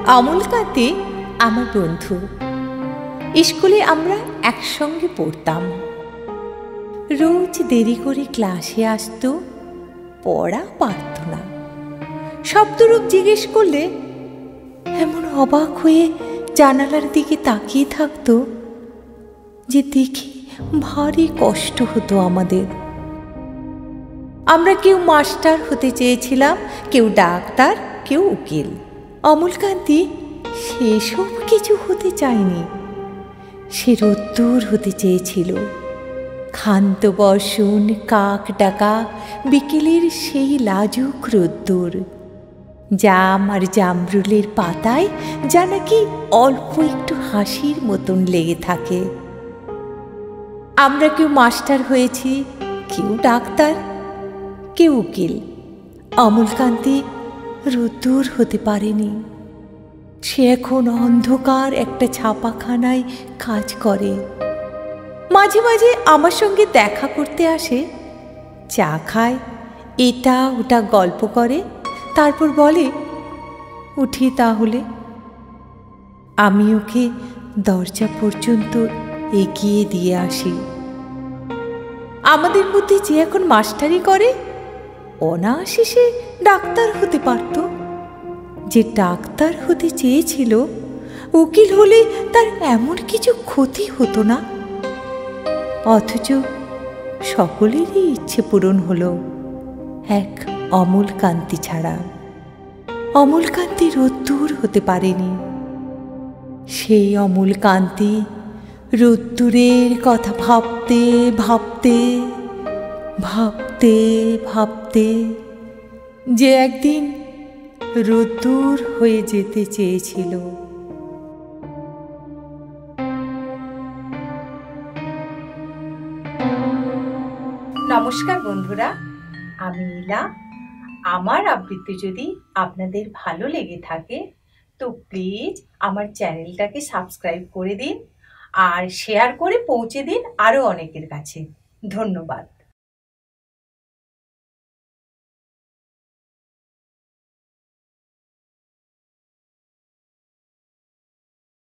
অমলকান্তি আমার বন্ধু। স্কুলে আমরা একসঙ্গে পড়তাম। রোজ দেরি করে ক্লাসে আসতো, পড়া পারত না। শব্দরূপ জিজ্ঞেস করলে এমন অবাক হয়ে জানালার দিকে তাকিয়ে থাকতো যে দেখে ভারী কষ্ট হতো আমাদের। আমরা কেউ মাস্টার হতে চেয়েছিলাম, কেউ ডাক্তার, কেউ উকিল। অমলকান্তি সেসব কিছু হতে চায়নি। সে রোদ্দুর হতে চেয়েছিল। ক্ষান্ত বর্ষণ, কাক ডাকা বিকেলের সেই লাজুক রোদ্দুর, জাম আর জামরুলের পাতায় যা নাকি অল্প একটু হাসির মতন লেগে থাকে। আমরা কেউ মাস্টার হয়েছি, কেউ ডাক্তার, কেউ উকিল। অমলকান্তি রোদ্দুর হতে পারেনি। সে এখন অন্ধকার একটা ছাপাখানায় কাজ করে। মাঝে মাঝে আমার সঙ্গে দেখা করতে আসে, চা খায়, এটা ওটা গল্প করে, তারপর বলে উঠি তাহলে। আমি ওকে দরজা পর্যন্ত এগিয়ে দিয়ে আসি। আমাদের মধ্যে যে এখন মাস্টারি করে, অনায়াসে সে ডাক্তার হতে পারত। যে ডাক্তার হতে চেয়েছিল, উকিল হলে তার এমন কিছু ক্ষতি হতো না। অথচ সকলেরই ইচ্ছে পূরণ হলো, এক অমলকান্তি ছাড়া। অমলকান্তি রোদ্দুর হতে পারেনি। সেই অমলকান্তি রোদ্দুরের কথা ভাবতে ভাবতে ভাবতে ভাবতে যে একদিন রোদ্দুর হয়ে যেতে চেয়েছিল। নমস্কার বন্ধুরা, আমি ইলা। আমার আবৃত্তি যদি আপনাদের ভালো লেগে থাকে তো প্লিজ আমার চ্যানেলটাকে সাবস্ক্রাইব করে দিন আর শেয়ার করে পৌঁছে দিন আরও অনেকের কাছে। ধন্যবাদ।